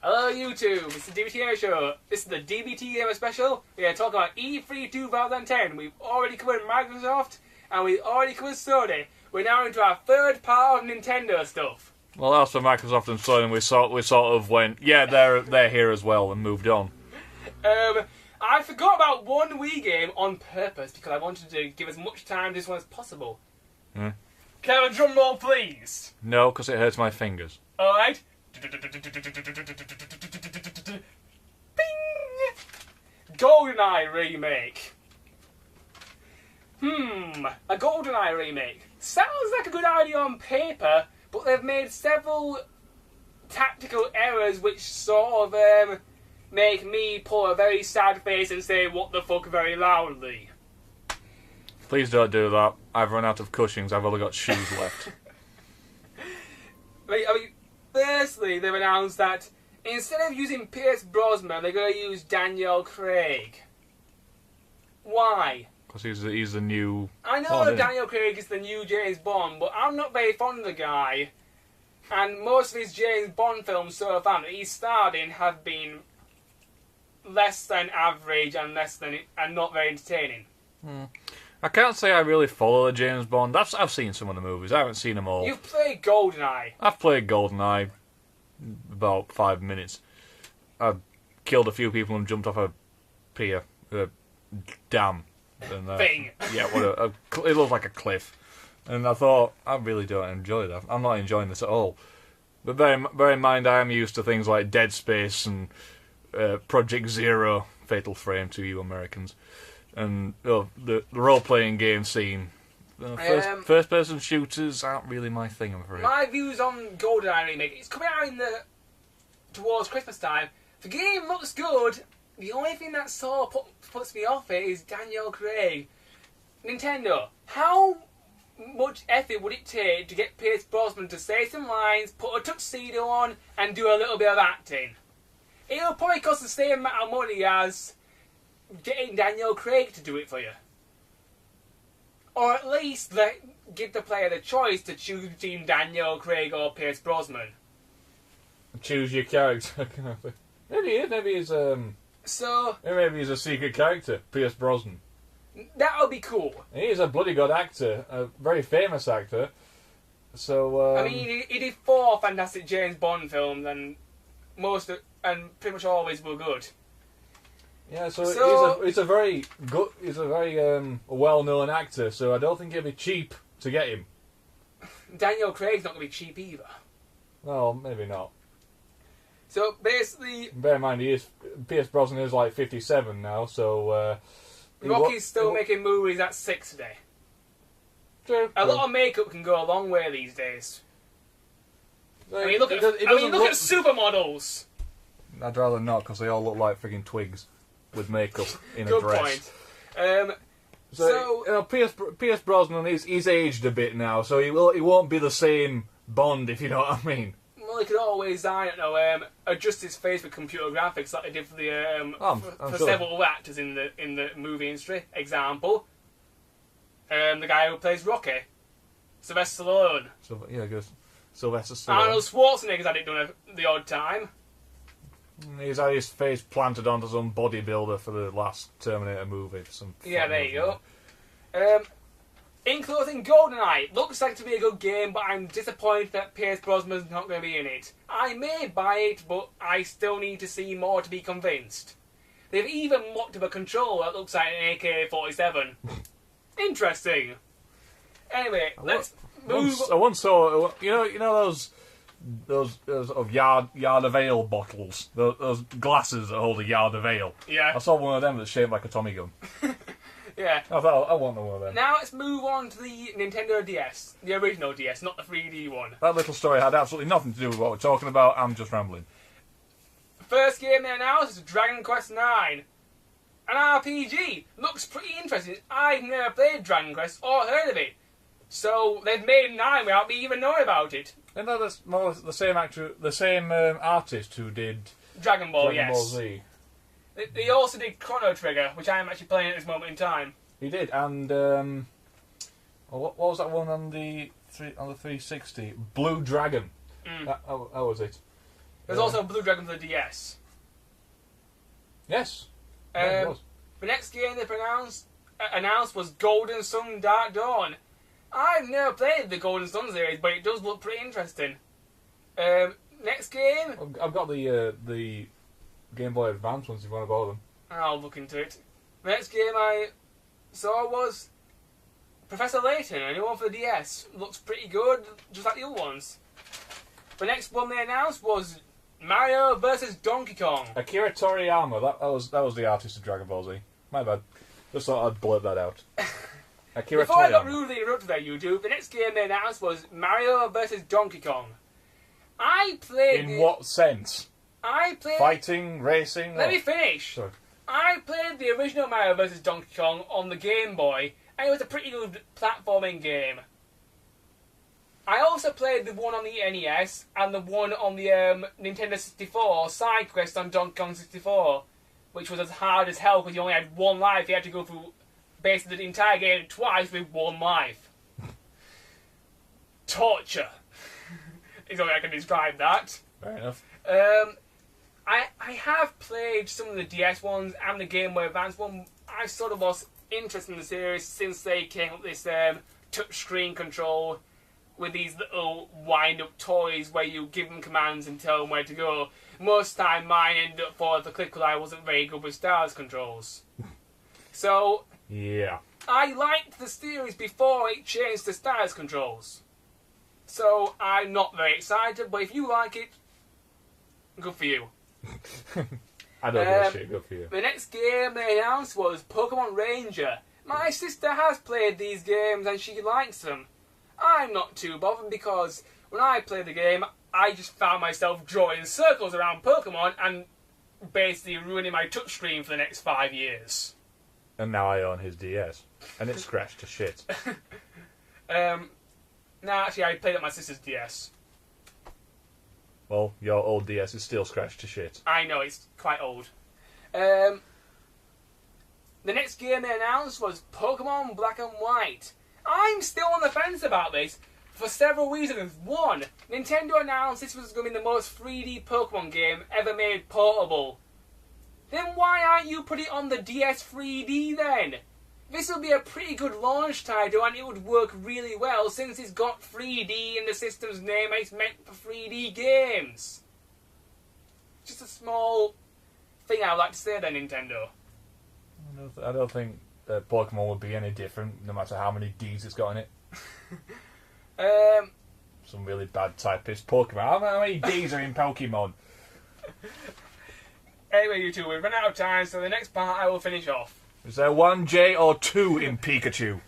Hello YouTube, it's the D.B.T Gamer Show. This is the D.B.T Gamer Special. We are talking about E3 2010. We've already covered Microsoft and we've already covered Sony. We're now into our third part of Nintendo stuff. Well, as for Microsoft and Sony, we sort of went, yeah, they're here as well, and moved on. I forgot about one Wii game on purpose because I wanted to give as much time to this one as possible. Hmm? Can I have a drum roll, please? No, because it hurts my fingers. Alright. Bing! GoldenEye remake. A GoldenEye remake. Sounds like a good idea on paper, but they've made several tactical errors which sort of make me pull a very sad face and say, what the fuck, very loudly. Please don't do that. I've run out of cushions. I've only got shoes left. I mean, firstly, they've announced that instead of using Pierce Brosnan, they're going to use Daniel Craig. Why? Because he's the new... I know that Daniel Craig is the new James Bond, but I'm not very fond of the guy. And most of his James Bond films so far that he's starred in have been less than average and not very entertaining. I can't say I really follow the James Bond. I've seen some of the movies. I haven't seen them all. You've played GoldenEye. I've played GoldenEye about 5 minutes. I've killed a few people and jumped off a pier. Dam. And, Thing. Yeah, it looked like a cliff. And I thought, I really don't enjoy that. I'm not enjoying this at all. But bear in mind, I am used to things like Dead Space and Project Zero, Fatal Frame to you Americans. And the role-playing game scene. First-person shooters aren't really my thing, I'm afraid. My views on GoldenEye remake, it's coming out towards Christmas time. The game looks good. The only thing that sort of puts me off it is Daniel Craig. Nintendo, how much effort would it take to get Pierce Brosnan to say some lines, put a tuxedo on, and do a little bit of acting? It'll probably cost the same amount of money as getting Daniel Craig to do it for you. Or at least give the player the choice to choose between Daniel Craig or Pierce Brosnan. Choose your character. Maybe he's a secret character, Pierce Brosnan. That would be cool. He is a bloody good actor, a very famous actor. So I mean, he did 4 fantastic James Bond films, and pretty much always were good. Yeah, so he's a very well-known actor. So I don't think it'd be cheap to get him. Daniel Craig's not going to be cheap either. Well, maybe not. So basically, bear in mind, Pierce Brosnan is like 57 now, so Rocky's still making movies at 60. True. A lot of makeup can go a long way these days. So I mean, look at supermodels. I'd rather not, because they all look like frigging twigs with makeup in a Good dress. point. So you know, Pierce Brosnan he's aged a bit now, so he won't be the same Bond, if you know what I mean. Well, he could always, adjust his face with computer graphics like they did for the I'm sure. several actors in the movie industry. Example, the guy who plays Rocky, Sylvester Stallone. Yeah, good. Sylvester Stallone. Arnold Schwarzenegger's had it done the odd time. He's had his face planted onto some bodybuilder for the last Terminator movie. There you go. In closing, GoldenEye looks like to be a good game, but I'm disappointed that Pierce Brosnan's not going to be in it. I may buy it, but I still need to see more to be convinced. They've even mocked up a controller that looks like an AK-47. Interesting. Anyway, let's move. I once saw you know those of yard of ale bottles, those glasses that hold a yard of ale. Yeah. I saw one of them that's shaped like a Tommy gun. Yeah. I thought I want one of them. Now let's move on to the Nintendo DS, the original DS, not the 3D one. That little story had absolutely nothing to do with what we're talking about. I'm just rambling. First game they announced is Dragon Quest IX. An RPG. Looks pretty interesting. I've never played Dragon Quest or heard of it. So they've made 9 without me even knowing about it. And that's more or less the same artist who did Dragon Ball, Dragon Ball Z. They also did Chrono Trigger, which I am actually playing at this moment in time. He did, and what was that one on the 360? Blue Dragon. How was it? There's also Blue Dragon for the DS. Yes. Yeah, it was. The next game they announced was Golden Sun Dark Dawn. I've never played the Golden Sun series, but it does look pretty interesting. Next game... I've got the Game Boy Advance ones if you want to borrow them. I'll look into it. The next game I saw was Professor Layton, a new one for the DS. Looks pretty good, just like the other ones. The next one they announced was Mario vs. Donkey Kong. Akira Toriyama, that was the artist of Dragon Ball Z. My bad. Just thought I'd blurt that out. Akira Before I got Toriyama. rudely interrupted by YouTube, the next game they announced was Mario vs. Donkey Kong. I played... In what sense? I played... Fighting, racing... Let me finish. Sorry. I played the original Mario vs. Donkey Kong on the Game Boy, and it was a pretty good platforming game. I also played the one on the NES and the one on the Nintendo 64 side quest on Donkey Kong 64, which was as hard as hell because you only had one life. You had to go through basically the entire game twice with one life. Torture is the way I can describe that. Fair enough. I have played some of the DS ones and the Game Boy Advance one. I sort of lost interest in the series since they came up with this touchscreen control with these little wind-up toys where you give them commands and tell them where to go. Most of the time mine ended up falling off the cliff because I wasn't very good with stars controls. So, yeah. I liked the series before it changed to stars controls. So, I'm not very excited, but if you like it, good for you. I don't give a shit, good for you. The next game they announced was Pokemon Ranger. My sister has played these games and she likes them. I'm not too bothered because when I played the game, I just found myself drawing circles around Pokemon and basically ruining my touchscreen for the next 5 years. And now I own his DS. And it's scratched to shit. No, actually, I played at my sister's DS. Well, your old DS is still scratched to shit. I know, it's quite old. The next game they announced was Pokemon Black and White. I'm still on the fence about this for several reasons. One, Nintendo announced this was going to be the most 3D Pokemon game ever made portable. Then why aren't you putting it on the DS 3D then? This will be a pretty good launch title and it would work really well since it's got 3D in the system's name and it's meant for 3D games. Just a small thing I would like to say there, Nintendo. I don't think Pokemon would be any different no matter how many Ds it's got in it. Some really bad typist Pokemon. How many Ds are in Pokemon? Anyway, you two, we've run out of time, so the next part I will finish off. Is there one J or two in Pikachu?